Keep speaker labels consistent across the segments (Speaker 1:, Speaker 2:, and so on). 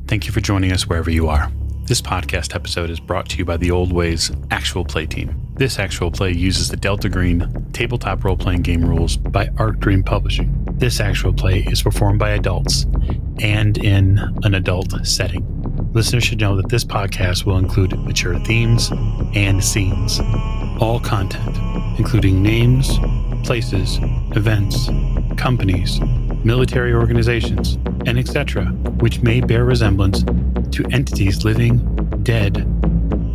Speaker 1: Thank you for joining us wherever you are. This podcast episode is brought to you by the Old Ways Actual Play team. This actual play uses the Delta Green tabletop role-playing game rules by Arc Dream Publishing. This actual play is performed by adults and in an adult setting. Listeners should know that this podcast will include mature themes and scenes. All content, including names, places, events, companies, military organizations, and etc., which may bear resemblance to entities living, dead,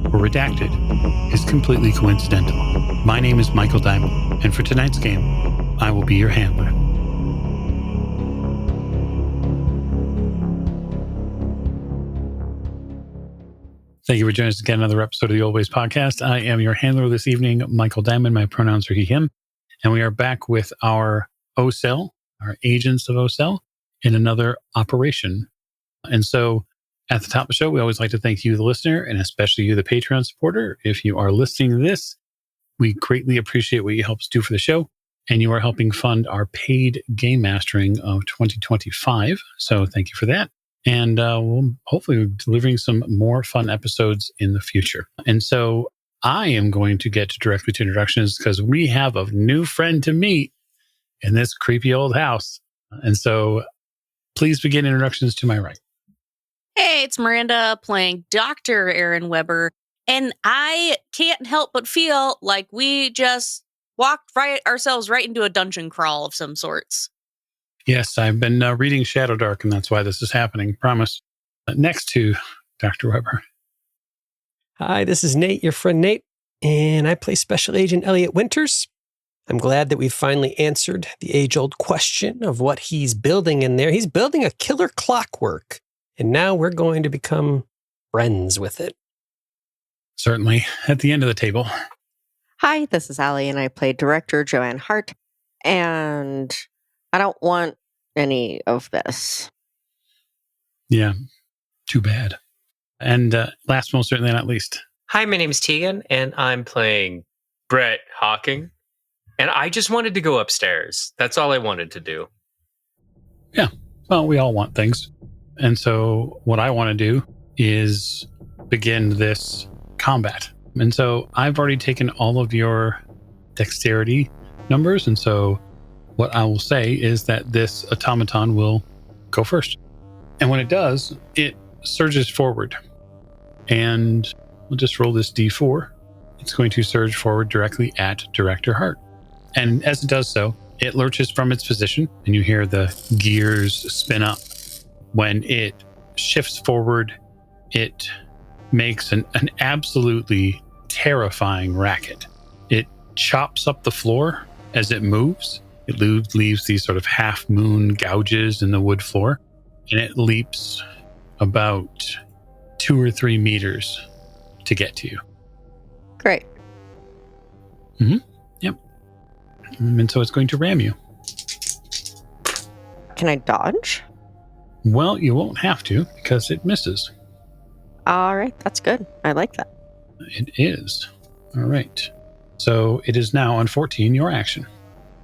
Speaker 1: or redacted, is completely coincidental. My name is Michael Diamond, and for tonight's game, I will be your handler. Thank you for joining us again another episode of the Old Ways Podcast. I am your handler this evening, Michael Diamond. My pronouns are he, him. And we are back with our OCEL, our agents of OCEL, in another operation. And so at the top of the show, we always like to thank you, the listener, and especially you, the Patreon supporter. If you are listening to this, we greatly appreciate what you help us do for the show. And you are helping fund our paid game mastering of 2025. So thank you for that. And we'll hopefully be delivering some more fun episodes in the future. And so I am going to get directly to introductions because we have a new friend to meet in this creepy old house. And so please begin introductions to my right.
Speaker 2: Hey, it's Miranda playing Dr. Aaron Weber. And I can't help but feel like we just walked ourselves right into a dungeon crawl of some sorts.
Speaker 1: Yes, I've been reading Shadow Dark, and that's why this is happening. Promise. Next to Dr. Weber.
Speaker 3: Hi, this is Nate, your friend Nate, and I play Special Agent Elliot Winters. I'm glad that we've finally answered the age-old question of what he's building in there. He's building a killer clockwork, and now we're going to become friends with it.
Speaker 1: Certainly. At the end of the table.
Speaker 4: Hi, this is Allie, and I play Director Joanne Hart, and I don't want any of this.
Speaker 1: Yeah, too bad. And last but most certainly not least.
Speaker 5: Hi, my name is Tegan, and I'm playing Brett Hawking. And I just wanted to go upstairs. That's all I wanted to do.
Speaker 1: Yeah, well, we all want things. And so what I want to do is begin this combat. And so I've already taken all of your dexterity numbers. And so what I will say is that this automaton will go first. And when it does, it surges forward. And we'll just roll this D4. It's going to surge forward directly at Director Hart. And as it does so, it lurches from its position, and you hear the gears spin up. When it shifts forward, it makes an absolutely terrifying racket. It chops up the floor as it moves. It leaves these sort of half-moon gouges in the wood floor, and it leaps about 2 or 3 meters to get to you.
Speaker 4: Great.
Speaker 1: Mm-hmm. Yep. And so it's going to ram you.
Speaker 4: Can I dodge?
Speaker 1: Well, you won't have to because it misses.
Speaker 4: All right, that's good. I like that.
Speaker 1: It is. All right. So it is now on 14, your action.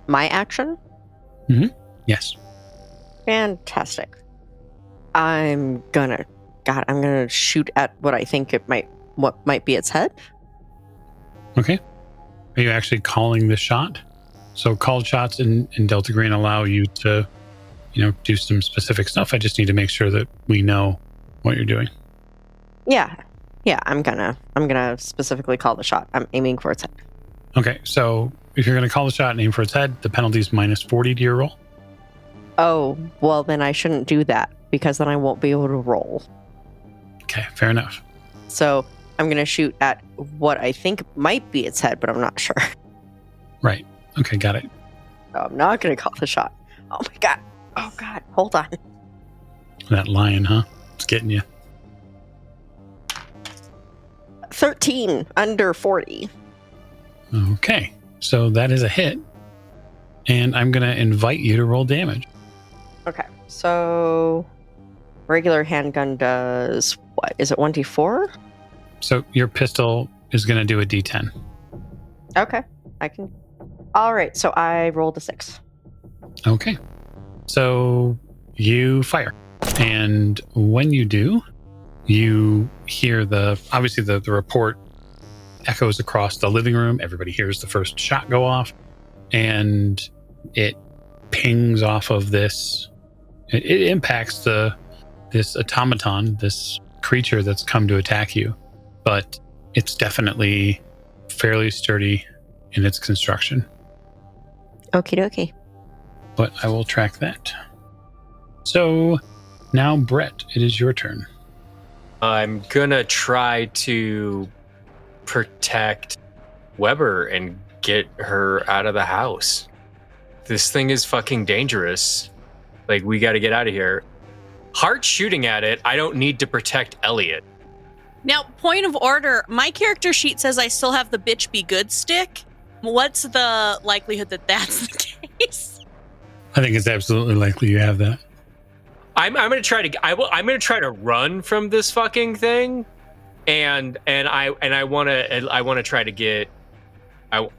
Speaker 4: My action?
Speaker 1: Mm-hmm. Yes.
Speaker 4: Fantastic. I'm gonna shoot at what I think what might be its head.
Speaker 1: Okay. Are you actually calling the shot? So called shots in Delta Green allow you to, do some specific stuff. I just need to make sure that we know what you're doing.
Speaker 4: Yeah. I'm gonna specifically call the shot. I'm aiming for its head.
Speaker 1: Okay. So if you're going to call the shot and aim for its head, the penalty is minus 40 to your roll.
Speaker 4: Oh, well then I shouldn't do that because then I won't be able to roll.
Speaker 1: Okay. Fair enough.
Speaker 4: So I'm going to shoot at what I think might be its head, but I'm not sure.
Speaker 1: Right. Okay. Got it.
Speaker 4: No, I'm not going to call the shot. Oh my God. Oh God. Hold on.
Speaker 1: That lion, huh? It's getting you.
Speaker 4: 13 under 40.
Speaker 1: Okay. So that is a hit. And I'm going to invite you to roll damage.
Speaker 4: Okay. So regular handgun does what? Is it 1d4?
Speaker 1: So your pistol is going to do a d10.
Speaker 4: Okay. I can. All right. So I rolled a 6.
Speaker 1: Okay. So you fire. And when you do, you hear obviously the report echoes across the living room. Everybody hears the first shot go off, and it pings off of this. It impacts this automaton, this creature that's come to attack you, but it's definitely fairly sturdy in its construction.
Speaker 4: Okie dokie.
Speaker 1: But I will track that. So now, Brett, it is your turn.
Speaker 5: I'm gonna try to protect Weber and get her out of the house. This thing is fucking dangerous. Like, we got to get out of here. Hard shooting at it. I don't need to protect Elliot.
Speaker 2: Now, point of order, my character sheet says I still have the bitch be good stick. What's the likelihood that that's the case?
Speaker 1: I think it's absolutely likely you have that.
Speaker 5: I'm gonna try to. I'm gonna try to run from this fucking thing, and I wanna try to get.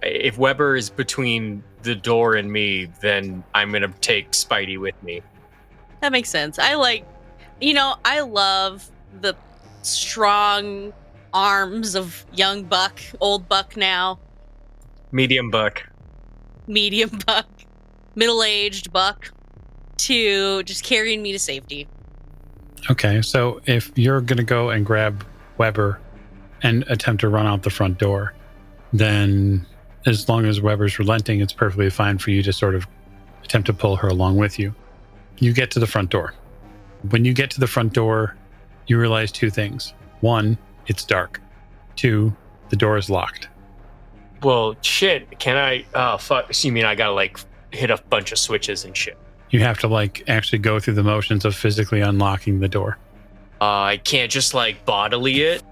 Speaker 5: If Weber is between the door and me, then I'm gonna take Spidey with me.
Speaker 2: That makes sense. I love the strong arms of young buck, old buck now,
Speaker 5: Medium buck,
Speaker 2: middle-aged buck, to just carrying me to safety.
Speaker 1: Okay, so if you're going to go and grab Weber and attempt to run out the front door, then as long as Weber's relenting, it's perfectly fine for you to sort of attempt to pull her along with you. You get to the front door. When you get to the front door, you realize two things. One, it's dark. Two, the door is locked.
Speaker 5: Well, shit. Can I? Oh, fuck. So you mean I gotta like hit a bunch of switches and shit?
Speaker 1: You have to like actually go through the motions of physically unlocking the door.
Speaker 5: I can't just like bodily it.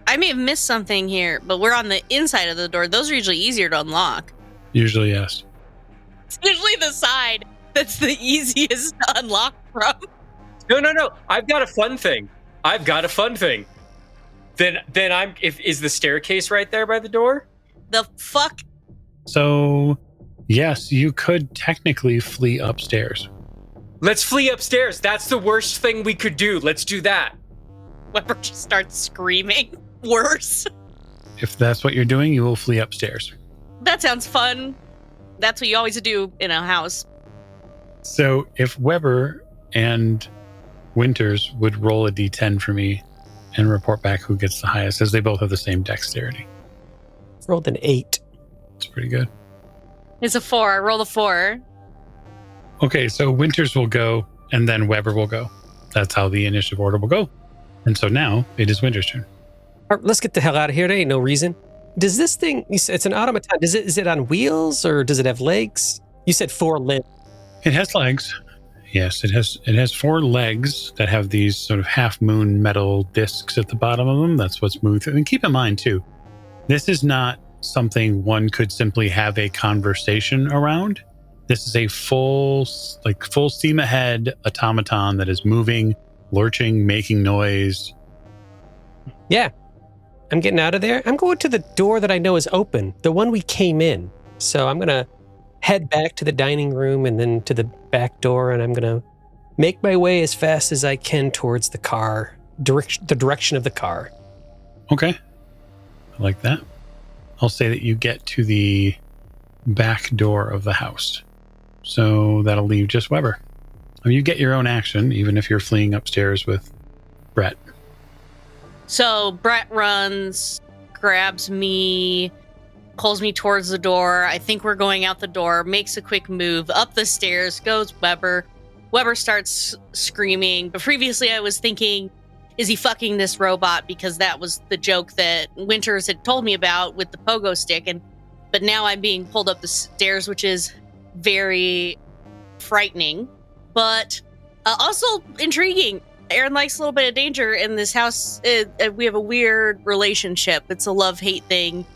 Speaker 2: I may have missed something here, but we're on the inside of the door. Those are usually easier to unlock.
Speaker 1: Usually, yes.
Speaker 2: It's usually the side that's the easiest to unlock from.
Speaker 5: No. I've got a fun thing. Then is the staircase right there by the door?
Speaker 2: The fuck?
Speaker 1: So, yes, you could technically flee upstairs.
Speaker 5: Let's flee upstairs. That's the worst thing we could do. Let's do that.
Speaker 2: Weber just starts screaming. Worse.
Speaker 1: If that's what you're doing, you will flee upstairs.
Speaker 2: That sounds fun. That's what you always do in a house.
Speaker 1: So if Weber and Winters would roll a d10 for me and report back who gets the highest, as they both have the same dexterity.
Speaker 3: Rolled an 8.
Speaker 1: It's pretty good.
Speaker 2: It's a 4. I roll a 4.
Speaker 1: Okay, so Winters will go, and then Weber will go. That's how the initiative order will go. And so now it is Winters' turn.
Speaker 3: All right, let's get the hell out of here. There ain't no reason. Does this thing, you said it's an automaton, is it on wheels or does it have legs? You said 4 limbs.
Speaker 1: It has legs. Yes, it has 4 legs that have these sort of half-moon metal discs at the bottom of them. That's what's moved through. And keep in mind, too, this is not something one could simply have a conversation around. This is a full steam ahead automaton that is moving, lurching, making noise.
Speaker 3: Yeah. I'm getting out of there. I'm going to the door that I know is open, the one we came in. So I'm going to head back to the dining room and then to the back door, and I'm going to make my way as fast as I can towards the car, the direction of the car.
Speaker 1: Okay. I like that. I'll say that you get to the back door of the house. So that'll leave just Weber. I mean, you get your own action, even if you're fleeing upstairs with Brett.
Speaker 2: So Brett runs, grabs me, pulls me towards the door. I think we're going out the door, makes a quick move up the stairs, goes Weber. Weber starts screaming. But previously I was thinking, is he fucking this robot? Because that was the joke that Winters had told me about with the pogo stick. But now I'm being pulled up the stairs, which is very frightening, but also intriguing. Aaron likes a little bit of danger in this house. We have a weird relationship. It's a love-hate thing.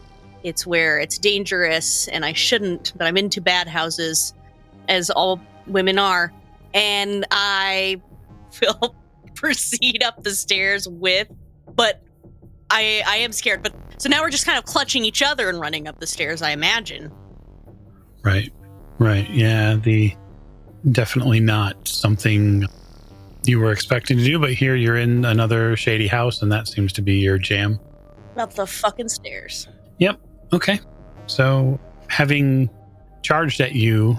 Speaker 2: It's where it's dangerous, and I shouldn't, but I'm into bad houses, as all women are. And I will proceed up the stairs but I am scared. But so now we're just kind of clutching each other and running up the stairs, I imagine.
Speaker 1: Right. Yeah, definitely not something you were expecting to do, but here you're in another shady house, and that seems to be your jam.
Speaker 2: Up the fucking stairs.
Speaker 1: Yep. Okay. So, having charged at you,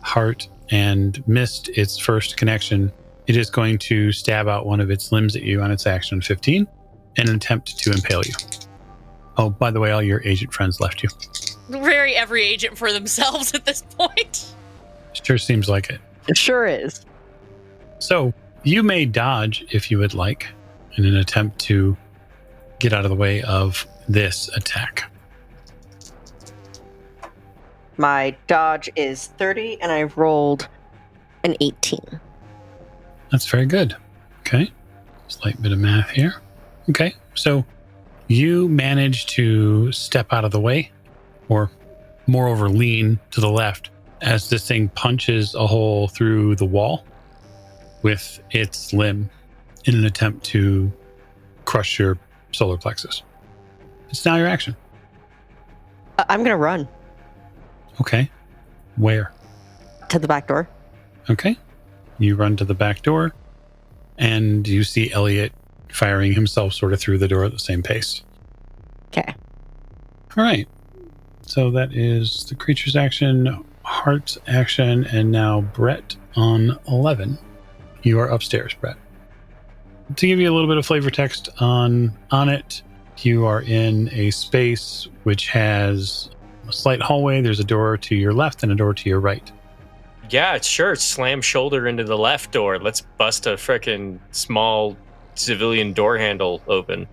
Speaker 1: Heart, and missed its first connection, it is going to stab out one of its limbs at you on its action 15 in an attempt to impale you. Oh, by the way, all your agent friends left you.
Speaker 2: Very every agent for themselves at this point.
Speaker 1: Sure seems like it.
Speaker 4: It sure is.
Speaker 1: So, you may dodge if you would like in an attempt to get out of the way of this attack.
Speaker 4: My dodge is 30, and I've rolled an 18.
Speaker 1: That's very good. Okay. Slight bit of math here. Okay. So you manage to step out of the way, or moreover, lean to the left as this thing punches a hole through the wall with its limb in an attempt to crush your solar plexus. It's now your action.
Speaker 4: I'm going to run
Speaker 1: Okay. Where?
Speaker 4: to the back door.
Speaker 1: Okay. You run to the back door, and you see Elliot firing himself sort of through the door at the same pace.
Speaker 4: Okay.
Speaker 1: All right. So that is the creature's action, Heart's action, and now Brett on 11. You are upstairs, Brett. To give you a little bit of flavor text on it, you are in a space which has a slight hallway. There's a door to your left and a door to your right.
Speaker 5: Yeah, sure. Slam shoulder into the left door. Let's bust a frickin' small civilian door handle open.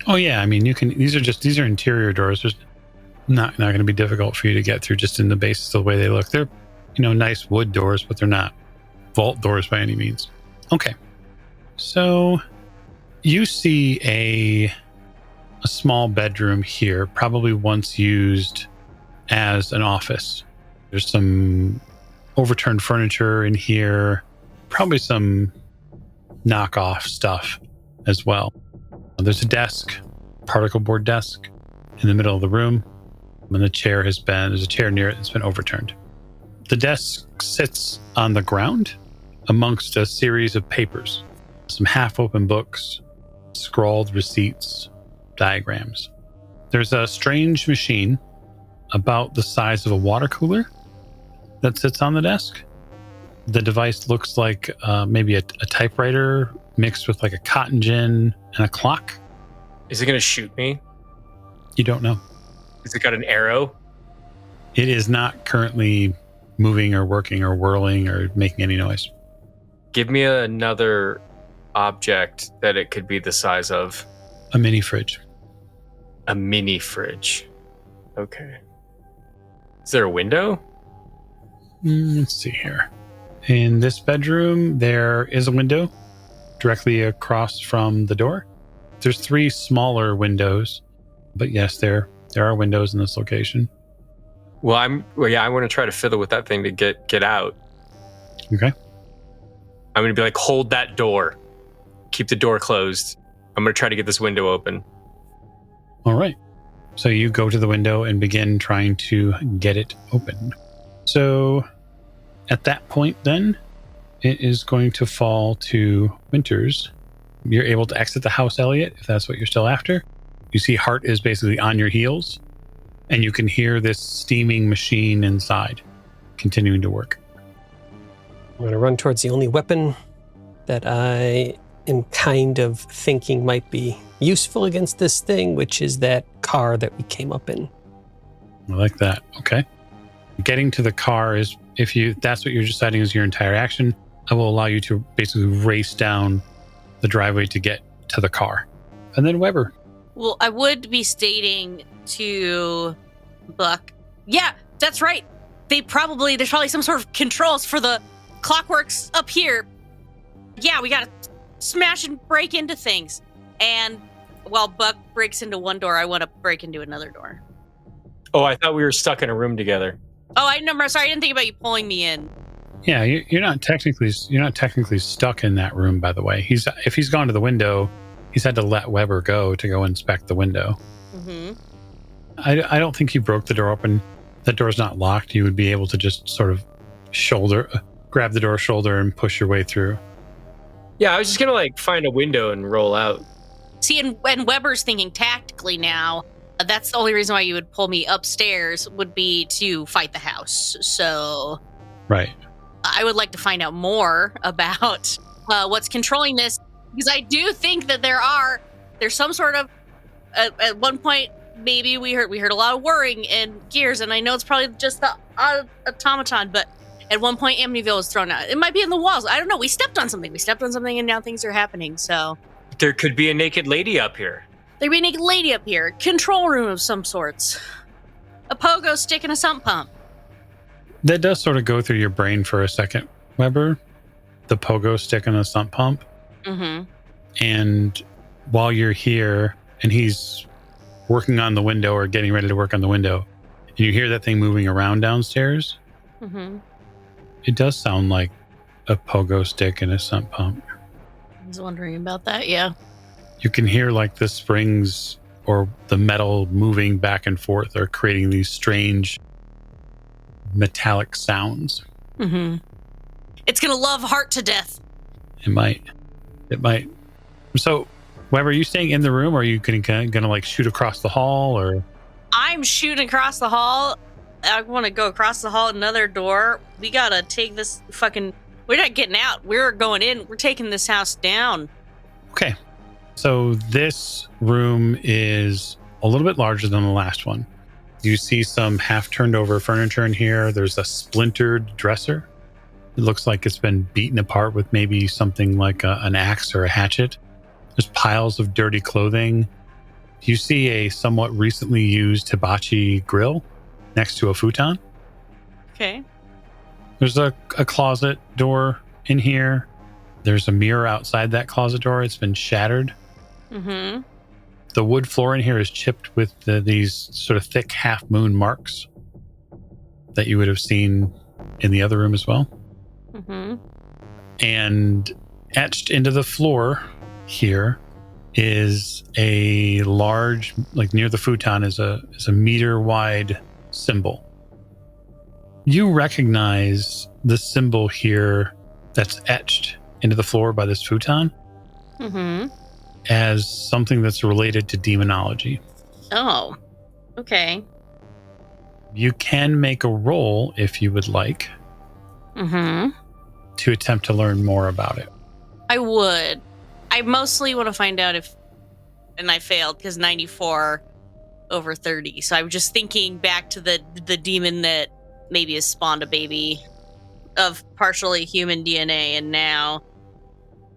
Speaker 1: Oh yeah, I mean you can. These are interior doors. There's not going to be difficult for you to get through just in the basis of the way they look. They're nice wood doors, but they're not vault doors by any means. Okay, so you see a small bedroom here, probably once used as an office. There's some overturned furniture in here, probably some knockoff stuff as well. There's a desk, particle board desk in the middle of the room, and there's a chair near it that's been overturned. The desk sits on the ground amongst a series of papers, some half-open books, scrawled receipts, diagrams. There's a strange machine about the size of a water cooler that sits on the desk. The device looks like maybe a typewriter mixed with like a cotton gin and a clock.
Speaker 5: Is it going to shoot me?
Speaker 1: You don't know.
Speaker 5: Has it got an arrow?
Speaker 1: It is not currently moving or working or whirling or making any noise.
Speaker 5: Give me another object that it could be the size of.
Speaker 1: A mini fridge.
Speaker 5: A mini fridge. Okay. Is there a window?
Speaker 1: Let's see here. In this bedroom, there is a window directly across from the door. There's 3 smaller windows, but yes, there are windows in this location.
Speaker 5: Well, I want to try to fiddle with that thing to get out.
Speaker 1: Okay.
Speaker 5: I'm going to be like, hold that door. Keep the door closed. I'm going to try to get this window open.
Speaker 1: All right. So you go to the window and begin trying to get it open. So at that point, then, it is going to fall to Winters. You're able to exit the house, Elliot, if that's what you're still after. You see Hart is basically on your heels, and you can hear this steaming machine inside continuing to work.
Speaker 3: I'm going to run towards the only weapon that I am kind of thinking might be useful against this thing, which is that car that we came up in.
Speaker 1: I like that. Okay. Getting to the car is, that's what you're deciding is your entire action, I will allow you to basically race down the driveway to get to the car. And then Weber.
Speaker 2: Well, I would be stating to Buck, yeah, that's right. There's probably some sort of controls for the clockworks up here. Yeah, we gotta smash and break into things. And while Buck breaks into one door, I want to break into another door.
Speaker 5: Oh, I thought we were stuck in a room together.
Speaker 2: Oh, sorry, I didn't think about you pulling me in.
Speaker 1: Yeah, you're not technically stuck in that room, by the way. If he's gone to the window, he's had to let Weber go to go inspect the window.
Speaker 2: Mm-hmm.
Speaker 1: I don't think you broke the door open. That door's not locked. You would be able to just sort of grab the door shoulder and push your way through.
Speaker 5: Yeah, I was just gonna like find a window and roll out.
Speaker 2: See, and Weber's thinking tactically now. That's the only reason why you would pull me upstairs would be to fight the house. So
Speaker 1: Right.
Speaker 2: I would like to find out more about what's controlling this, because I do think that there's some sort of at one point maybe we heard a lot of whirring and gears, and I know it's probably just the automaton, but at one point Amityville was thrown out. It might be in the walls. I don't know. We stepped on something, and now things are happening. So
Speaker 5: There could be a naked lady up here.
Speaker 2: there'd be a naked lady up here, control room of some sorts, a pogo stick and a sump pump.
Speaker 1: That does sort of go through your brain for a second, Weber. The pogo stick and the sump pump.
Speaker 2: Mm-hmm.
Speaker 1: And while you're here and he's working on the window or getting ready to work on the window, and you hear that thing moving around downstairs,
Speaker 2: Mm-hmm.
Speaker 1: it does sound like a pogo stick and a sump pump.
Speaker 2: I was wondering about that, yeah.
Speaker 1: You can hear like the springs or the metal moving back and forth or creating these strange metallic sounds.
Speaker 2: Mm-hmm. It's gonna love Heart to death.
Speaker 1: It might. So, Weber, are you staying in the room or are you gonna like shoot across the hall or?
Speaker 2: I'm shooting across the hall. I want to go across the hall, another door. We gotta take this we're not getting out. We're going in. We're taking this house down.
Speaker 1: Okay. So this room is a little bit larger than the last one. You see some half turned over furniture in here. There's a splintered dresser. It looks like it's been beaten apart with maybe something like an axe or a hatchet. There's piles of dirty clothing. You see a somewhat recently used hibachi grill next to a futon.
Speaker 2: Okay.
Speaker 1: There's a closet door in here. There's a mirror outside that closet door. It's been shattered.
Speaker 2: Mm-hmm.
Speaker 1: The wood floor in here is chipped with these sort of thick half moon marks that you would have seen in the other room as well.
Speaker 2: Mm-hmm.
Speaker 1: And etched into the floor here is a large, like near the futon, is a meter wide symbol. You recognize the symbol here that's etched into the floor by this futon
Speaker 2: Mm-hmm.
Speaker 1: as something that's related to demonology.
Speaker 2: Oh. Okay.
Speaker 1: You can make a roll if you would like
Speaker 2: Mm-hmm.
Speaker 1: to attempt to learn more about it.
Speaker 2: I would. I mostly want to find out if, and I failed because 94 over 30. So I'm just thinking back to the demon that maybe has spawned a baby of partially human DNA, and now.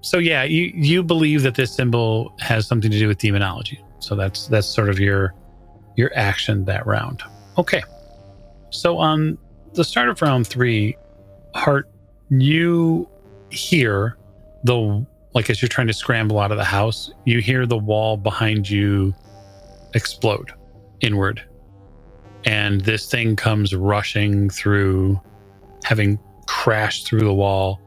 Speaker 1: So yeah, you believe that this symbol has something to do with demonology. So that's sort of your action that round. Okay. So on the start of round 3, Hart, you hear as you're trying to scramble out of the house, you hear the wall behind you explode inward. And this thing comes rushing through, having crashed through the wall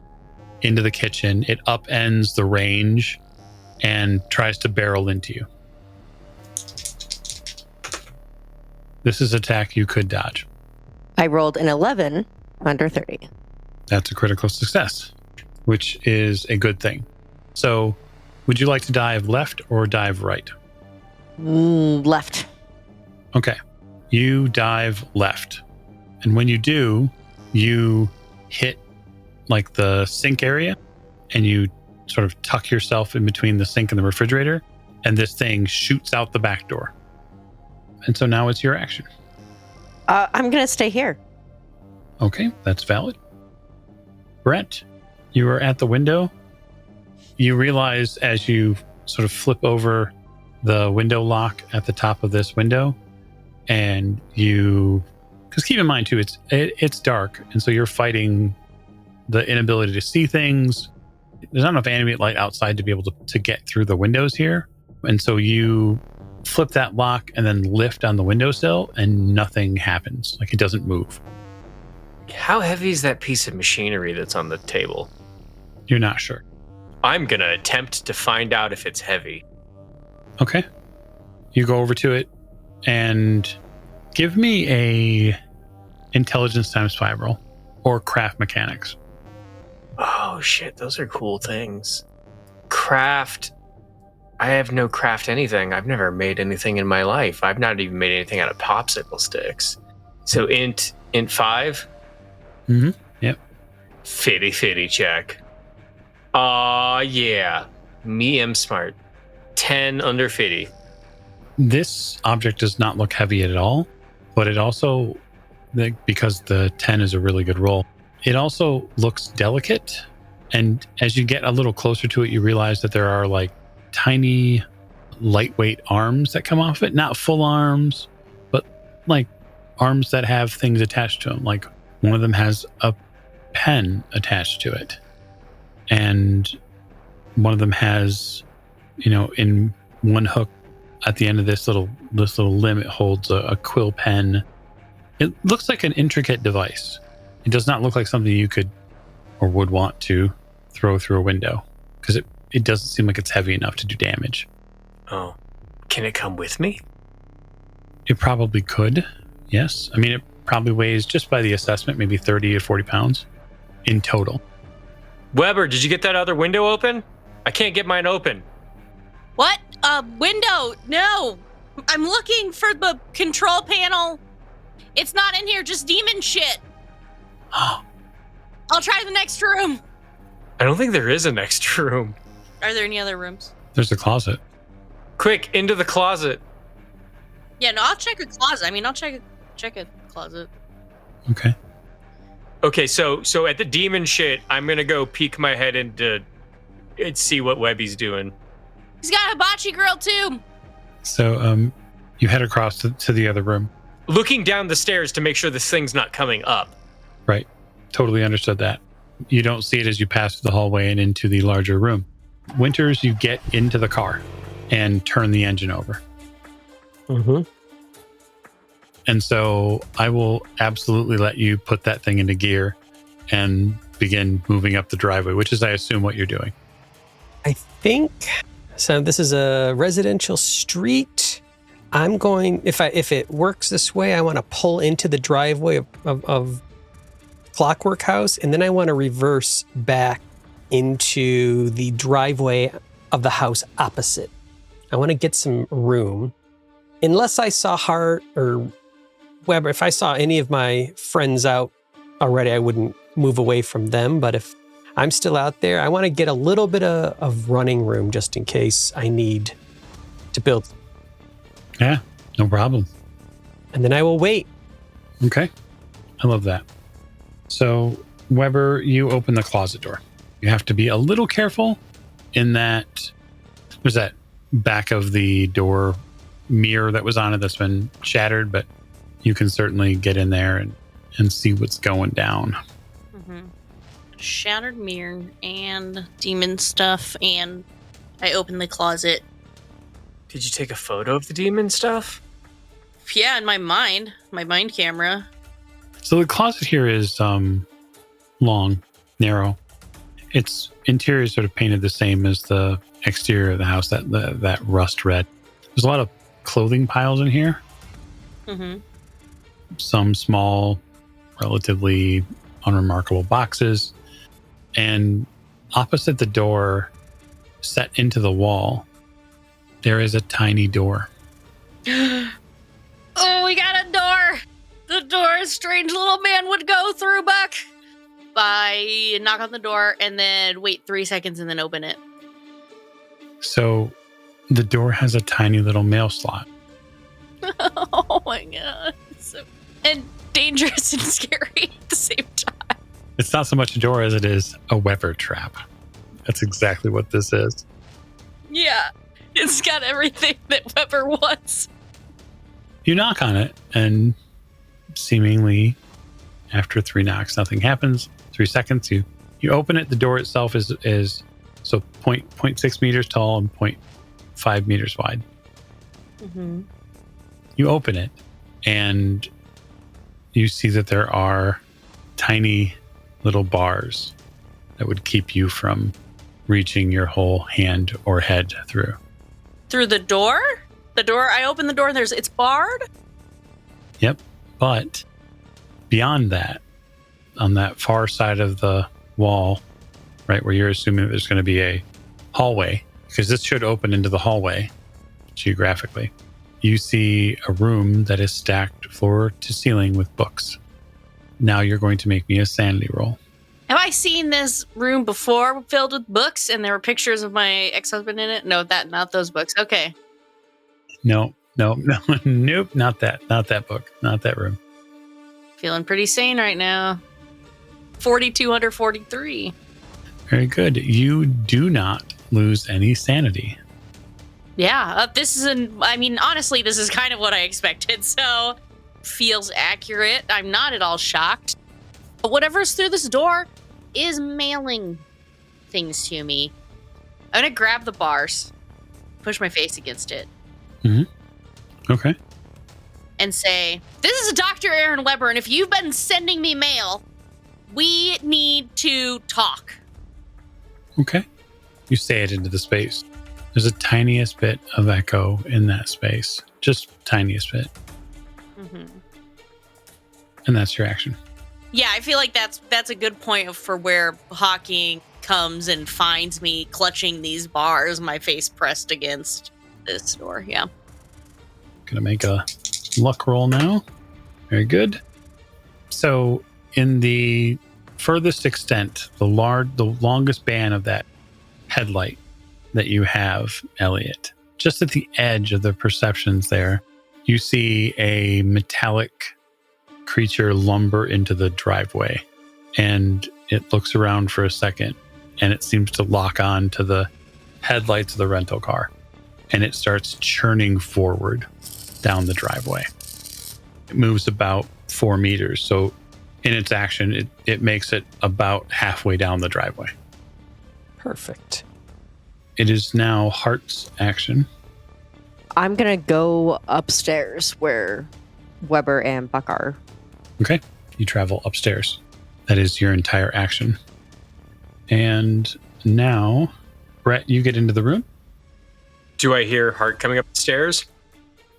Speaker 1: into the kitchen. It upends the range and tries to barrel into you. This is an attack you could dodge.
Speaker 4: I rolled an 11 under 30.
Speaker 1: That's a critical success, which is a good thing. So, would you like to dive left or dive right?
Speaker 4: Left.
Speaker 1: Okay. You dive left. And when you do, you hit like the sink area and you sort of tuck yourself in between the sink and the refrigerator, and this thing shoots out the back door. And so now it's your action.
Speaker 4: I'm going to stay here.
Speaker 1: Okay, that's valid. Brett, you are at the window. You realize as you sort of flip over the window lock at the top of this window, and because keep in mind too, it's dark, and so you're fighting the inability to see things. There's not enough ambient light outside to be able to get through the windows here, and so you flip that lock and then lift on the windowsill, and nothing happens. Like, it doesn't move.
Speaker 5: How heavy is that piece of machinery that's on the table?
Speaker 1: You're not sure.
Speaker 5: I'm gonna attempt to find out if it's heavy.
Speaker 1: Okay. You go over to it and give me a intelligence times 5 roll or craft mechanics.
Speaker 5: Oh shit, those are cool things. craft. I have no craft anything. I've never made anything in my life. I've not even made anything out of popsicle sticks. So int 5.
Speaker 1: Yep.
Speaker 5: Fitty check. Yeah. Me am smart. 10 under fitty.
Speaker 1: This object does not look heavy at all, but it also, because the 10 is a really good roll, it also looks delicate. And as you get a little closer to it, you realize that there are like tiny, lightweight arms that come off it. Not full arms, but like arms that have things attached to them. Like one of them has a pen attached to it. And one of them has, in one hook at the end of this little limb, it holds a quill pen. It looks like an intricate device. It does not look like something you could or would want to throw through a window, because it doesn't seem like it's heavy enough to do damage.
Speaker 5: Oh, can it come with me?
Speaker 1: It probably could, yes. I mean, it probably weighs, just by the assessment, maybe 30 to 40 pounds in total.
Speaker 5: Weber, did you get that other window open? I can't get mine open.
Speaker 2: What? Window? No. I'm looking for the control panel. It's not in here, just demon shit. I'll try the next room.
Speaker 5: I don't think there is a next room.
Speaker 2: Are there any other rooms?
Speaker 1: There's a closet.
Speaker 5: Quick, into the closet.
Speaker 2: Yeah, no, I'll check a closet. Check a closet.
Speaker 1: Okay.
Speaker 5: Okay, so at the demon shit, I'm gonna go peek my head into and see what Webby's doing.
Speaker 2: He's got a hibachi grill too.
Speaker 1: So you head across to the other room.
Speaker 5: Looking down the stairs to make sure this thing's not coming up.
Speaker 1: Right. Totally understood that. You don't see it as you pass through the hallway and into the larger room. Winters, you get into the car and turn the engine over.
Speaker 3: Mm-hmm.
Speaker 1: And so I will absolutely let you put that thing into gear and begin moving up the driveway, which is, I assume, what you're doing.
Speaker 3: I think so. This is a residential street. I'm going, if it works this way, I want to pull into the driveway of Clockwork House, and then I want to reverse back into the driveway of the house opposite. I want to get some room. Unless I saw Hart or Weber, if I saw any of my friends out already, I wouldn't move away from them. But if I'm still out there, I want to get a little bit of running room just in case I need to build.
Speaker 1: Yeah, no problem.
Speaker 3: And then I will wait.
Speaker 1: Okay. I love that. So, Weber, you open the closet door. You have to be a little careful in that there's that back of the door mirror that was on it that's been shattered, but you can certainly get in there and see what's going down.
Speaker 2: Mm-hmm. Shattered mirror and demon stuff, and I open the closet.
Speaker 5: Did you take a photo of the demon stuff?
Speaker 2: Yeah, in my mind camera.
Speaker 1: So the closet here is long, narrow. Its interior is sort of painted the same as the exterior of the house, that rust red. There's a lot of clothing piles in here.
Speaker 2: Mm-hmm.
Speaker 1: Some small, relatively unremarkable boxes. And opposite the door, set into the wall, there is a tiny door.
Speaker 2: Oh, we got a door! The door a strange little man would go through, Buck. I knock on the door and then wait 3 seconds and then open it.
Speaker 1: So the door has a tiny little mail slot.
Speaker 2: Oh my god. And dangerous and scary at the same time.
Speaker 1: It's not so much a door as it is a Weber trap. That's exactly what this is.
Speaker 2: Yeah. It's got everything that Weber wants.
Speaker 1: You knock on it, and seemingly after 3 knocks, nothing happens. 3 seconds, you open it. The door itself is so 0.6 meters tall and 0.5 meters wide.
Speaker 2: Mm-hmm.
Speaker 1: You open it, and you see that there are tiny little bars that would keep you from reaching your whole hand or head through.
Speaker 2: Through the door? The door, I open the door and it's barred?
Speaker 1: Yep. But beyond that, on that far side of the wall, right where you're assuming that there's going to be a hallway, because this should open into the hallway geographically, you see a room that is stacked floor to ceiling with books. Now you're going to make me a sanity roll.
Speaker 2: Have I seen this room before filled with books and there were pictures of my ex-husband in it? No, not those books. Okay.
Speaker 1: No, nope, not that book, not that room.
Speaker 2: Feeling pretty sane right now. 4,243.
Speaker 1: Very good. You do not lose any sanity.
Speaker 2: Yeah, honestly, this is kind of what I expected, so feels accurate. I'm not at all shocked. But whatever's through this door is mailing things to me. I'm going to grab the bars, push my face against it.
Speaker 1: Mm-hmm. Okay.
Speaker 2: And say, this is Dr. Aaron Weber, and if you've been sending me mail, we need to talk.
Speaker 1: Okay. You say it into the space. There's a tiniest bit of echo in that space. Just tiniest bit.
Speaker 2: Mm-hmm.
Speaker 1: And that's your action.
Speaker 2: Yeah, I feel like that's a good point for where Hawking comes and finds me clutching these bars, my face pressed against this door. Yeah.
Speaker 1: Gonna make a luck roll now. Very good. So in the furthest extent, the longest band of that headlight that you have, Elliot, just at the edge of the perceptions there, you see a metallic creature lumber into the driveway, and it looks around for a second, and it seems to lock on to the headlights of the rental car, and it starts churning forward down the driveway. It moves about 4 meters, so in its action, it makes it about halfway down the driveway.
Speaker 3: Perfect.
Speaker 1: It is now Hart's action.
Speaker 4: I'm going to go upstairs where Weber and Buck are.
Speaker 1: Okay. You travel upstairs. That is your entire action. And now, Brett, you get into the room.
Speaker 5: Do I hear Hart coming up the stairs?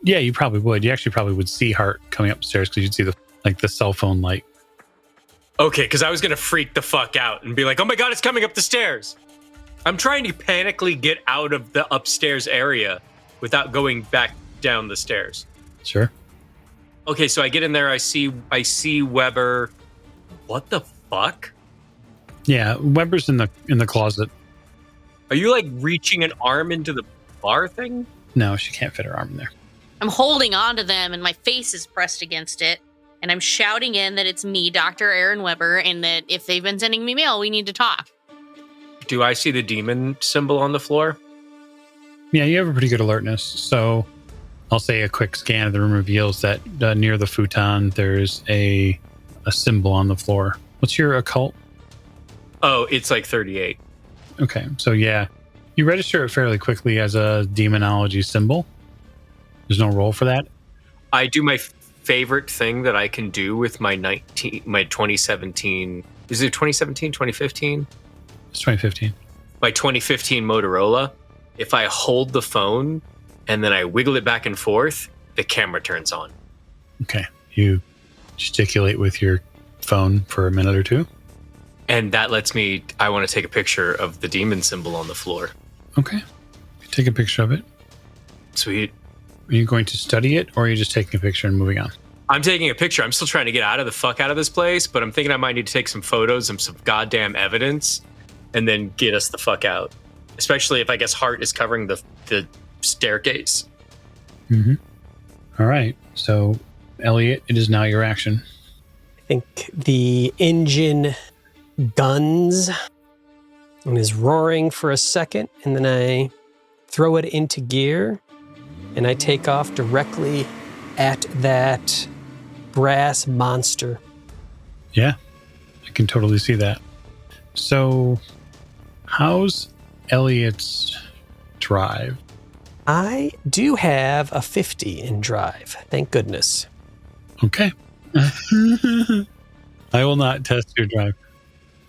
Speaker 1: Yeah, you probably would. You actually probably would see Hart coming up the stairs because you'd see the cell phone light.
Speaker 5: Okay, because I was going to freak the fuck out and be like, oh my God, it's coming up the stairs. I'm trying to panically get out of the upstairs area without going back down the stairs.
Speaker 1: Sure.
Speaker 5: Okay, so I get in there, I see Weber. What the fuck?
Speaker 1: Yeah, Weber's in the closet.
Speaker 5: Are you like reaching an arm into the bar thing?
Speaker 1: No, she can't fit her arm in there.
Speaker 2: I'm holding on to them and my face is pressed against it. And I'm shouting in that it's me, Dr. Aaron Weber, and that if they've been sending me mail, we need to talk.
Speaker 5: Do I see the demon symbol on the floor?
Speaker 1: Yeah, you have a pretty good alertness. So I'll say a quick scan of the room reveals that near the futon, there's a symbol on the floor. What's your occult?
Speaker 5: Oh, it's like 38.
Speaker 1: Okay, so yeah, you register it fairly quickly as a demonology symbol. There's no roll for that.
Speaker 5: I do my favorite thing that I can do with my 2017. Is it 2017, 2015?
Speaker 1: It's 2015.
Speaker 5: My 2015 Motorola. If I hold the phone and then I wiggle it back and forth, the camera turns on.
Speaker 1: Okay, you gesticulate with your phone for a minute or two.
Speaker 5: And that lets me, I want to take a picture of the demon symbol on the floor.
Speaker 1: Okay, take a picture of it.
Speaker 5: Sweet.
Speaker 1: Are you going to study it, or are you just taking a picture and moving on?
Speaker 5: I'm taking a picture. I'm still trying to get out of the fuck out of this place, but I'm thinking I might need to take some photos and some goddamn evidence and then get us the fuck out. Especially if I guess Hart is covering the staircase.
Speaker 1: Mm-hmm. All right. So, Elliot, it is now your action.
Speaker 3: I think the engine guns and is roaring for a second, and then I throw it into gear, and I take off directly at that brass monster.
Speaker 1: Yeah, I can totally see that. So, how's Elliot's drive?
Speaker 3: I do have a 50 in drive, thank goodness.
Speaker 1: Okay. I will not test your drive.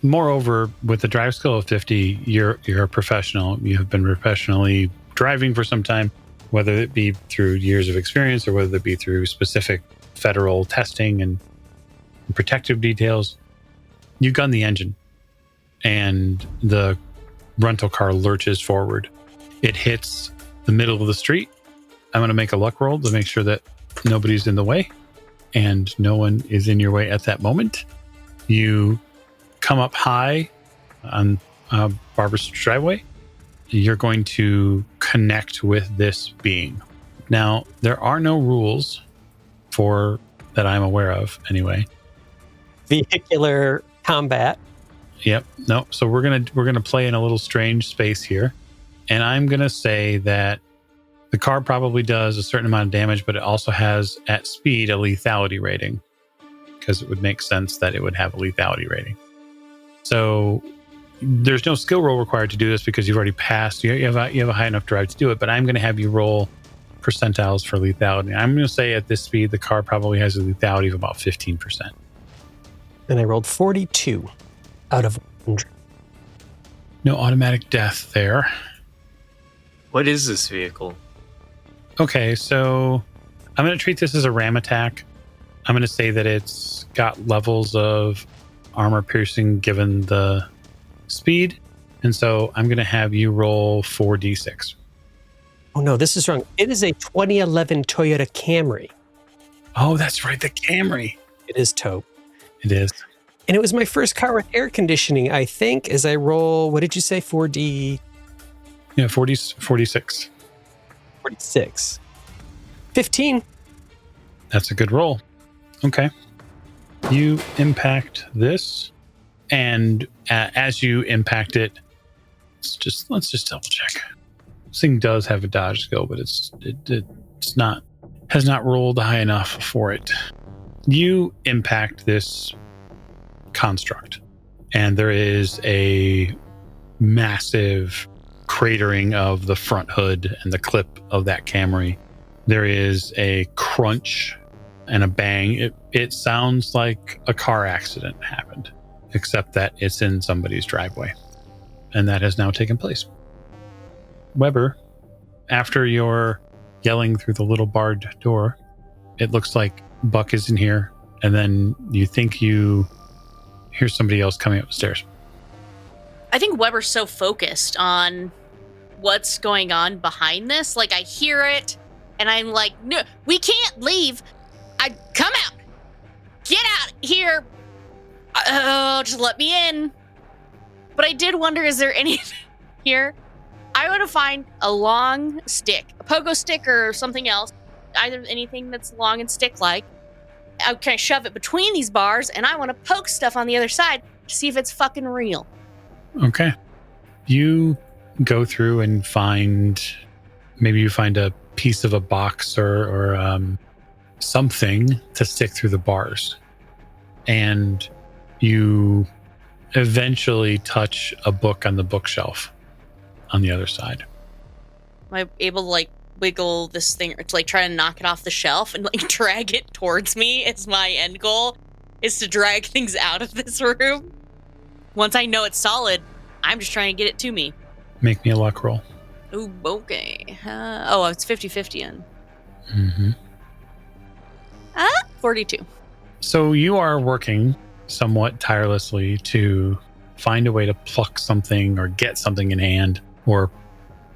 Speaker 1: Moreover, with the drive skill of 50, you're a professional. You have been professionally driving for some time, whether it be through years of experience or whether it be through specific federal testing and protective details. You gun the engine, and the rental car lurches forward. It hits the middle of the street. I'm going to make a luck roll to make sure that nobody's in the way and no one is in your way at that moment. You come up high on Barbara's driveway. You're going to connect with this being. Now, there are no rules for that I'm aware of anyway.
Speaker 3: Vehicular combat.
Speaker 1: Yep. No. So we're gonna play in a little strange space here. And I'm gonna say that the car probably does a certain amount of damage, but it also has at speed a lethality rating. Because it would make sense that it would have a lethality rating. So there's no skill roll required to do this because you've already passed. You have a high enough drive to do it, but I'm going to have you roll percentiles for lethality. I'm going to say at this speed, the car probably has a lethality of about 15%.
Speaker 3: And I rolled 42 out of 100.
Speaker 1: No automatic death there.
Speaker 5: What is this vehicle?
Speaker 1: Okay, so I'm going to treat this as a ram attack. I'm going to say that it's got levels of armor piercing given the speed. And so I'm going to have you roll 4d6.
Speaker 3: Oh, no, this is wrong. It is a 2011 Toyota Camry.
Speaker 1: Oh, that's right. The Camry.
Speaker 3: It is taupe.
Speaker 1: It is.
Speaker 3: And it was my first car with air conditioning, I think, as I roll, what did you say, 4D?
Speaker 1: Yeah, 46.
Speaker 3: 46. 15.
Speaker 1: That's a good roll. Okay. You impact this. And as you impact it, let's just double check. This thing does have a dodge skill, but it's has not rolled high enough for it. You impact this construct, and there is a massive cratering of the front hood and the clip of that Camry. There is a crunch and a bang. It sounds like a car accident happened, except that it's in somebody's driveway. And that has now taken place. Weber, after you're yelling through the little barred door, it looks like Buck is in here, and then you think you hear somebody else coming up the stairs.
Speaker 2: I think Weber's so focused on what's going on behind this. Like, I hear it, and I'm like, no, we can't leave. Come out. Get out here. Oh, just let me in. But I did wonder, is there anything here? I want to find a long stick, a pogo stick or something else, either anything that's long and stick-like. I kind of shove it between these bars, and I want to poke stuff on the other side to see if it's fucking real.
Speaker 1: Okay. You go through and maybe you find a piece of a box or something to stick through the bars. And you eventually touch a book on the bookshelf on the other side.
Speaker 2: Am I able to, like, wiggle this thing or to, like, try to knock it off the shelf and, like, drag it towards me? Is my end goal is to drag things out of this room. Once I know it's solid, I'm just trying to get it to me.
Speaker 1: Make me a luck roll.
Speaker 2: Ooh, okay. It's 50-50 in.
Speaker 1: Mm-hmm.
Speaker 2: 42.
Speaker 1: So you are working somewhat tirelessly to find a way to pluck something or get something in hand or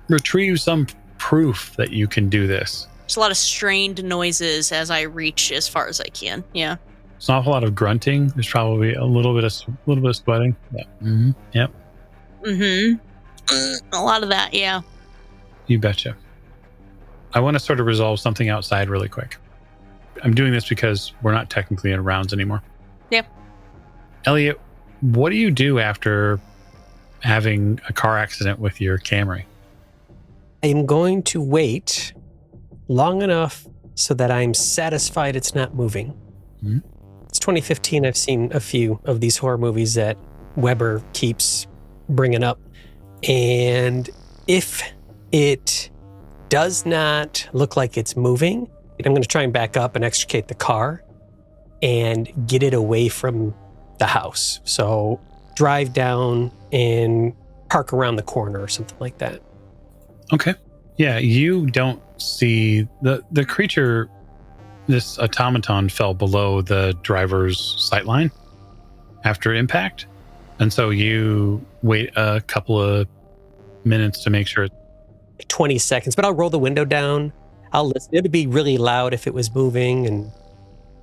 Speaker 1: retrieve some proof that you can do this.
Speaker 2: There's a lot of strained noises as I reach as far as I can. Yeah.
Speaker 1: There's an awful lot of grunting. There's probably a little bit of sweating. Yeah. Mm-hmm. Yep.
Speaker 2: Mm-hmm. A lot of that, yeah.
Speaker 1: You betcha. I want to sort of resolve something outside really quick. I'm doing this because we're not technically in rounds anymore.
Speaker 2: Yeah.
Speaker 1: Elliot, what do you do after having a car accident with your Camry?
Speaker 3: I am going to wait long enough so that I'm satisfied it's not moving.
Speaker 1: Mm-hmm.
Speaker 3: It's 2015. I've seen a few of these horror movies that Weber keeps bringing up. And if it does not look like it's moving, I'm going to try and back up and extricate the car and get it away from the house. So drive down and park around the corner or something like that.
Speaker 1: Okay. Yeah, you don't see the creature. This automaton fell below the driver's sightline after impact. And so you wait a couple of minutes to make sure.
Speaker 3: 20 seconds, but I'll roll the window down. I'll listen. It'd be really loud if it was moving, and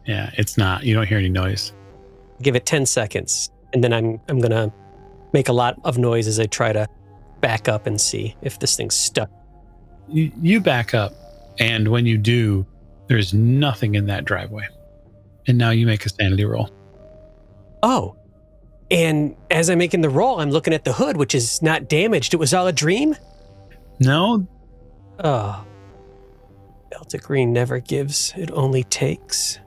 Speaker 1: Yeah, it's not. You don't hear any noise.
Speaker 3: give it 10 seconds. And then I'm going to make a lot of noise as I try to back up and see if this thing's stuck.
Speaker 1: You back up, and when you do, there's nothing in that driveway. And now you make a sanity roll.
Speaker 3: Oh, and as I'm making the roll, I'm looking at the hood, which is not damaged. It was all a dream?
Speaker 1: No?
Speaker 3: Oh. Delta Green never gives. It only takes.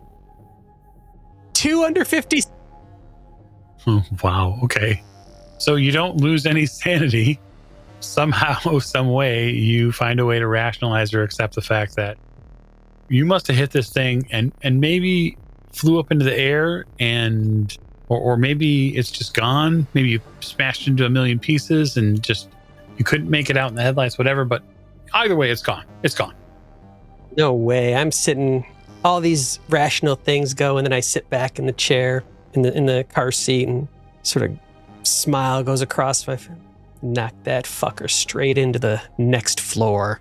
Speaker 3: 2 under 50.
Speaker 1: Oh, wow. Okay. So you don't lose any sanity. Somehow, some way, you find a way to rationalize or accept the fact that you must have hit this thing and maybe flew up into the air and or maybe it's just gone. Maybe you smashed into a million pieces and just you couldn't make it out in the headlights, whatever. But either way, it's gone. It's gone.
Speaker 3: No way. I'm sitting, all these rational things go, and then I sit back in the chair, in the car seat, and sort of smile goes across my face. Knock that fucker straight into the next floor.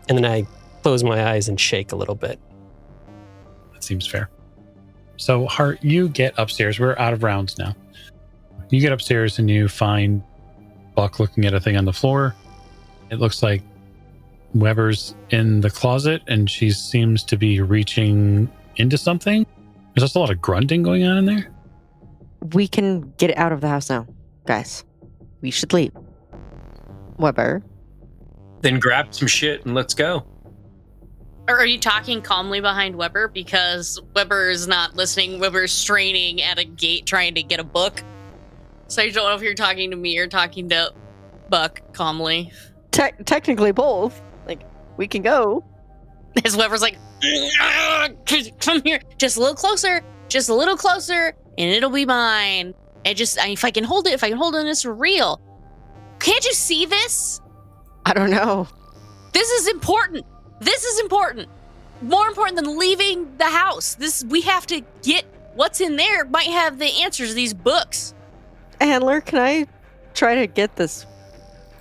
Speaker 3: And then I close my eyes and shake a little bit.
Speaker 1: That seems fair. So, Hart, you get upstairs. We're out of rounds now. You get upstairs and you find Buck looking at a thing on the floor. It looks like Weber's in the closet and she seems to be reaching into something. There's just a lot of grunting going on in there.
Speaker 4: We can get out of the house now, guys. We should leave. Weber.
Speaker 5: Then grab some shit and let's go.
Speaker 2: Or are you talking calmly behind Weber? Because Weber is not listening. Weber's straining at a gate trying to get a book. So I don't know if you're talking to me or talking to Buck calmly.
Speaker 4: Technically both. Like, we can go.
Speaker 2: As Weber's like, come here. Just a little closer. Just a little closer. And it'll be mine. And just, if I can hold it, and it's real. Can't you see this?
Speaker 4: I don't know.
Speaker 2: This is important. This is important. More important than leaving the house. We have to get what's in there. Might have the answers to these books.
Speaker 4: Handler, can I try to get this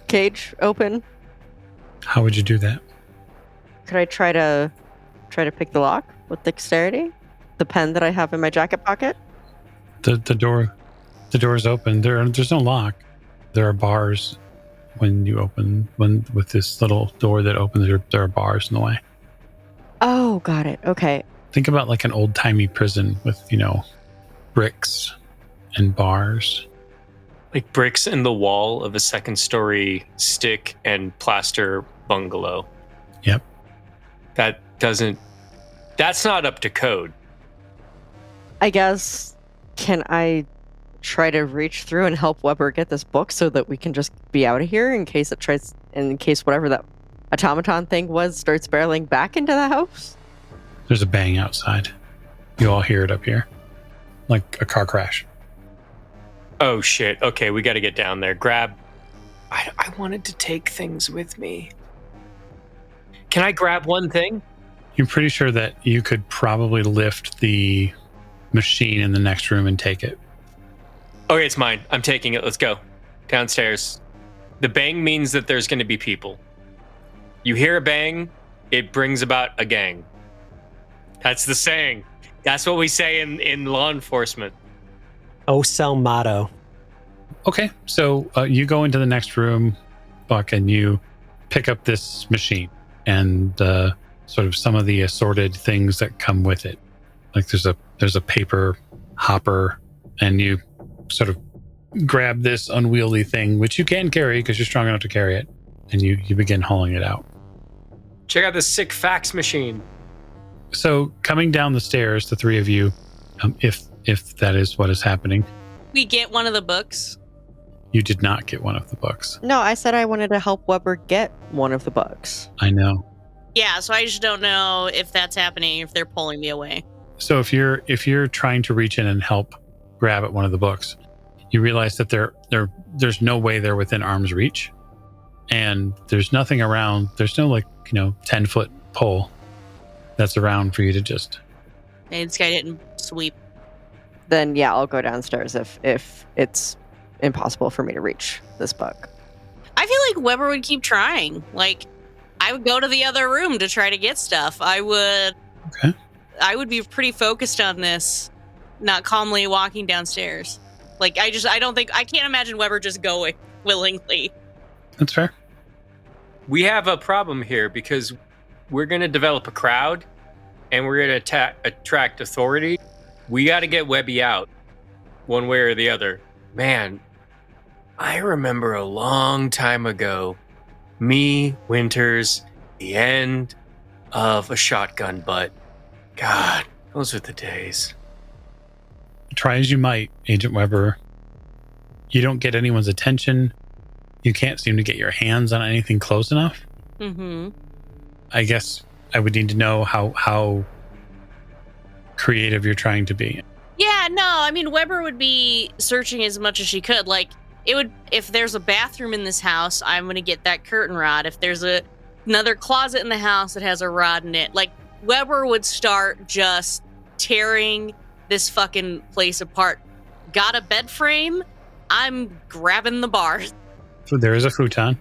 Speaker 4: cage open?
Speaker 1: How would you do that?
Speaker 4: Could I try to pick the lock with dexterity? The pen that I have in my jacket pocket?
Speaker 1: The door's open. There's no lock. There are bars when you open with this little door that opens. There are bars in the way.
Speaker 4: Oh, got it. Okay.
Speaker 1: Think about like an old-timey prison with, bricks and bars.
Speaker 5: Like bricks in the wall of a second-story stick and plaster bungalow.
Speaker 1: Yep.
Speaker 5: That's not up to code.
Speaker 4: I guess, can I try to reach through and help Weber get this book so that we can just be out of here in case whatever that automaton thing was starts barreling back into the house?
Speaker 1: There's a bang outside. You all hear it up here. Like a car crash.
Speaker 5: Oh shit. Okay, we gotta get down there. Grab. I wanted to take things with me. Can I grab one thing?
Speaker 1: You're pretty sure that you could probably lift the machine in the next room and take it.
Speaker 5: Okay, it's mine. I'm taking it. Let's go. Downstairs. The bang means that there's going to be people. You hear a bang, it brings about a gang. That's the saying. That's what we say in law enforcement.
Speaker 3: Ocel motto.
Speaker 1: Okay, so you go into the next room, Buck, and you pick up this machine and sort of some of the assorted things that come with it. Like there's a paper hopper, and you sort of grab this unwieldy thing, which you can carry because you're strong enough to carry it, and you begin hauling it out.
Speaker 5: Check out this sick fax machine.
Speaker 1: So coming down the stairs, the three of you, if that is what is happening.
Speaker 2: We get one of the books.
Speaker 1: You did not get one of the books.
Speaker 4: No, I said I wanted to help Weber get one of the books.
Speaker 1: I know.
Speaker 2: Yeah, so I just don't know if that's happening, if they're pulling me away.
Speaker 1: So if you're trying to reach in and help grab at one of the books, you realize that there's no way they're within arm's reach, and there's nothing around. There's no 10-foot pole that's around for you to just.
Speaker 2: Hey, this guy didn't sweep.
Speaker 4: Then yeah, I'll go downstairs if it's impossible for me to reach this book.
Speaker 2: I feel like Weber would keep trying. Like, I would go to the other room to try to get stuff. I would be pretty focused on this, not calmly walking downstairs. Like, I can't imagine Weber just going willingly.
Speaker 1: That's fair.
Speaker 5: We have a problem here because we're going to develop a crowd and we're going to attract authority. We got to get Webby out one way or the other. Man, I remember a long time ago, me, Winters, the end of a shotgun butt. God, those were the days.
Speaker 1: Try as you might, Agent Weber, you don't get anyone's attention. You can't seem to get your hands on anything close enough.
Speaker 2: Mm-hmm.
Speaker 1: I guess I would need to know how creative you're trying to be.
Speaker 2: Yeah, no, I mean, Weber would be searching as much as she could. Like, if there's a bathroom in this house, I'm going to get that curtain rod. If there's another closet in the house that has a rod in it, like, Weber would start just tearing this fucking place apart. Got a bed frame? I'm grabbing the bars.
Speaker 1: So there is a futon.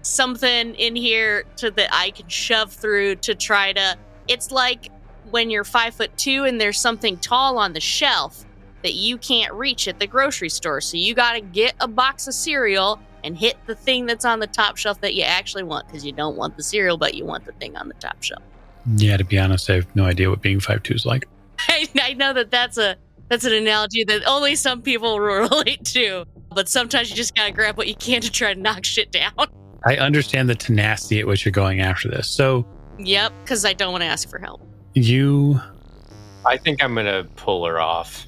Speaker 2: Something in here that I can shove through to try to. It's like when you're 5'2" and there's something tall on the shelf that you can't reach at the grocery store. So you got to get a box of cereal and hit the thing that's on the top shelf that you actually want, because you don't want the cereal, but you want the thing on the top shelf.
Speaker 1: Yeah, to be honest, I have no idea what being 5'2" is like.
Speaker 2: I know that's an analogy that only some people relate to, but sometimes you just gotta grab what you can to try to knock shit down.
Speaker 1: I understand the tenacity at which you're going after this. So,
Speaker 2: yep, because I don't want to ask for help.
Speaker 5: I think I'm gonna pull her off.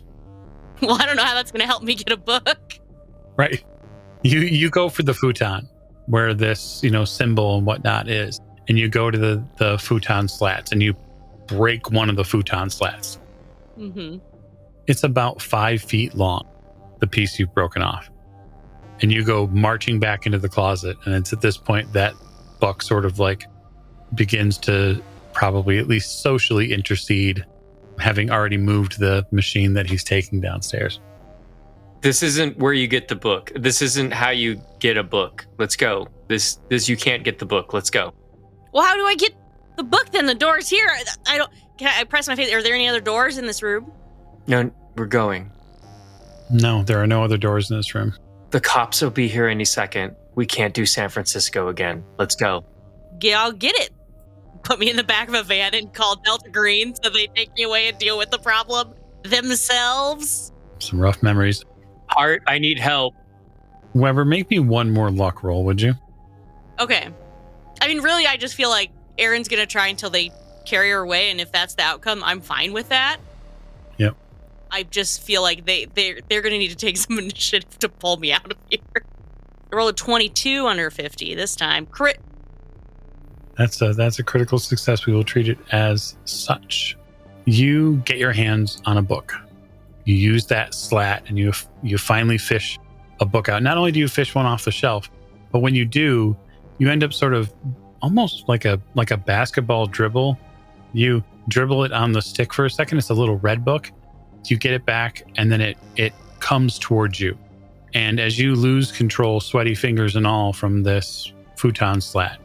Speaker 2: Well, I don't know how that's gonna help me get a book.
Speaker 1: Right. You go for the futon where this, symbol and whatnot is, and you go to the futon slats and you break one of the futon slats.
Speaker 2: Mm-hmm.
Speaker 1: It's about 5 feet long, the piece you've broken off. And you go marching back into the closet. And it's at this point that Buck sort of like begins to probably at least socially intercede, having already moved the machine that he's taking downstairs.
Speaker 5: This isn't where you get the book. This isn't how you get a book. Let's go. This you can't get the book. Let's go.
Speaker 2: Well, how do I get the book then? The door's here. Can I press my face? Are there any other doors in this room?
Speaker 5: No, we're going.
Speaker 1: No, there are no other doors in this room.
Speaker 5: The cops will be here any second. We can't do San Francisco again. Let's go.
Speaker 2: Yeah, I'll get it. Put me in the back of a van and call Delta Green so they take me away and deal with the problem themselves.
Speaker 1: Some rough memories.
Speaker 5: Hart, I need help.
Speaker 1: Weber, make me one more luck roll, would you?
Speaker 2: Okay. I mean, really, I just feel like Erin's going to try until they carry her away, and if that's the outcome, I'm fine with that.
Speaker 1: Yep.
Speaker 2: I just feel like they're going to need to take some initiative to pull me out of here. I rolled a 22 under 50 this time. Crit.
Speaker 1: That's a critical success. We will treat it as such. You get your hands on a book. You use that slat and you finally fish a book out. Not only do you fish one off the shelf, but when you do, you end up sort of almost like a basketball dribble. You dribble it on the stick for a second. It's a little red book. You get it back and then it comes towards you. And as you lose control, sweaty fingers and all, from this futon slat,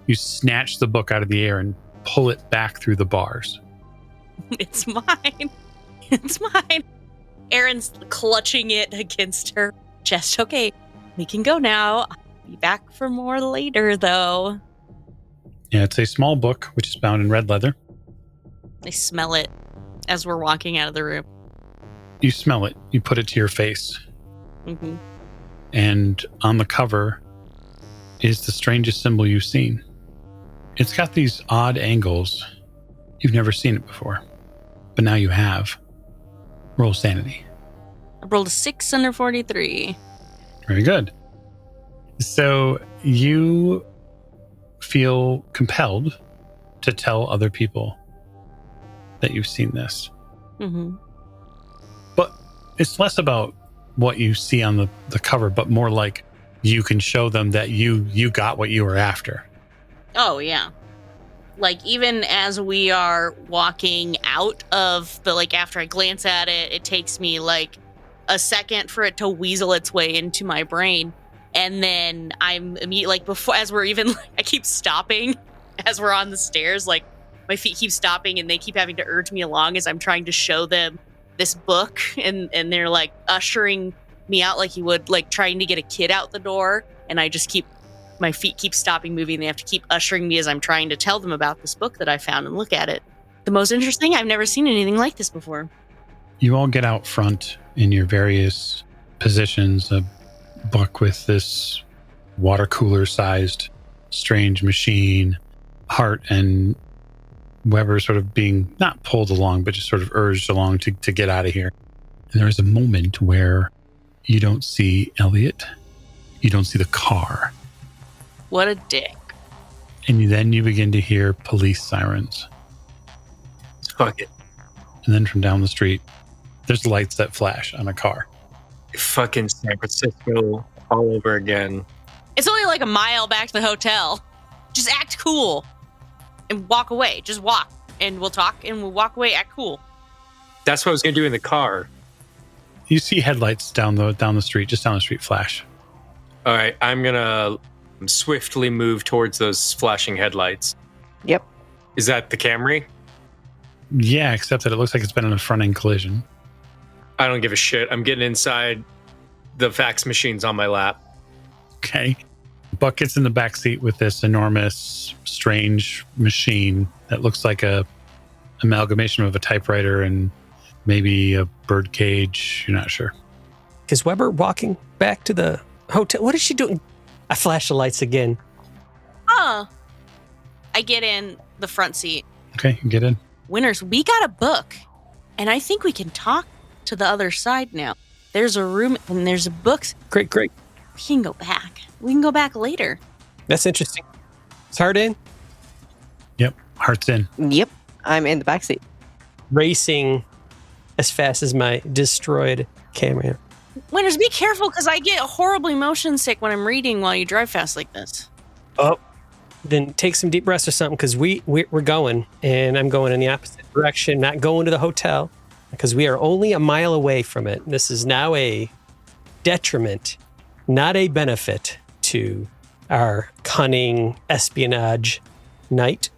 Speaker 1: you snatch the book out of the air and pull it back through the bars.
Speaker 2: It's mine. It's mine. Erin's clutching it against her chest. Okay, we can go now. I'll be back for more later, though.
Speaker 1: Yeah, it's a small book, which is bound in red leather.
Speaker 2: I smell it as we're walking out of the room.
Speaker 1: You smell it. You put it to your face.
Speaker 2: Mm-hmm.
Speaker 1: And on the cover is the strangest symbol you've seen. It's got these odd angles. You've never seen it before, but now you have. Roll sanity.
Speaker 2: I rolled a 6 under 43.
Speaker 1: Very good. So you feel compelled to tell other people that you've seen this.
Speaker 2: Mm-hmm.
Speaker 1: But it's less about what you see on the cover, but more like you can show them that you got what you were after.
Speaker 2: Oh, yeah. Like, even as we are walking out of after I glance at it, it takes me, a second for it to weasel its way into my brain. And then I'm immediately, like, before, as we're even, I keep stopping as we're on the stairs. Like, my feet keep stopping and they keep having to urge me along as I'm trying to show them this book. And they're like ushering me out like you would, like, trying to get a kid out the door. And I just my feet keep stopping moving. They have to keep ushering me as I'm trying to tell them about this book that I found and look at it. The most interesting, I've never seen anything like this before.
Speaker 1: You all get out front in your various positions, a book with this water cooler sized strange machine, Hart and Weber sort of being not pulled along, but just sort of urged along to get out of here. And there is a moment where you don't see Elliot. You don't see the car.
Speaker 2: What a dick.
Speaker 1: And then you begin to hear police sirens.
Speaker 5: Fuck it.
Speaker 1: And then from down the street, there's lights that flash on a car.
Speaker 5: Fucking San Francisco all over again.
Speaker 2: It's only like a mile back to the hotel. Just act cool and walk away. Just walk and we'll talk and we'll walk away. Act cool.
Speaker 5: That's what I was going to do in the car.
Speaker 1: You see headlights down the street, just down the street flash.
Speaker 5: All right, I'm going to swiftly move towards those flashing headlights.
Speaker 4: Yep.
Speaker 5: Is that the Camry?
Speaker 1: Yeah, except that it looks like it's been in a front-end collision.
Speaker 5: I don't give a shit. I'm getting inside. The fax machine's on my lap.
Speaker 1: Okay. Buck gets in the back seat with this enormous, strange machine that looks like a amalgamation of a typewriter and maybe a bird cage. You're not sure.
Speaker 3: Is Weber walking back to the hotel? What is she doing? I flash the lights again.
Speaker 2: I get in the front seat.
Speaker 1: Okay, get in.
Speaker 2: Winners, we got a book, and I think we can talk to the other side now. There's a room and there's a book.
Speaker 3: Great.
Speaker 2: We can go back. We can go back later.
Speaker 3: That's interesting. Is Hart in?
Speaker 1: Yep, Hart's in.
Speaker 4: Yep. I'm in the backseat.
Speaker 3: Racing as fast as my destroyed camera.
Speaker 2: Winners, be careful because I get horribly motion sick when I'm reading while you drive fast like this.
Speaker 3: Oh, then take some deep breaths or something because we're going and I'm going in the opposite direction, not going to the hotel because we are only a mile away from it. This is now a detriment, not a benefit to our cunning espionage night.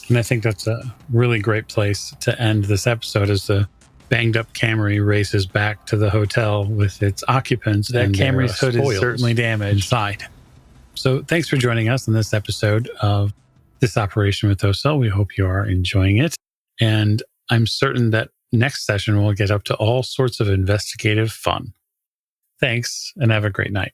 Speaker 1: And I think that's a really great place to end this episode as the banged up Camry races back to the hotel with its occupants. That Camry's hood is certainly damaged inside. So thanks for joining us in this episode of This Operation with Ocel. We hope you are enjoying it. And I'm certain that next session we'll get up to all sorts of investigative fun. Thanks and have a great night.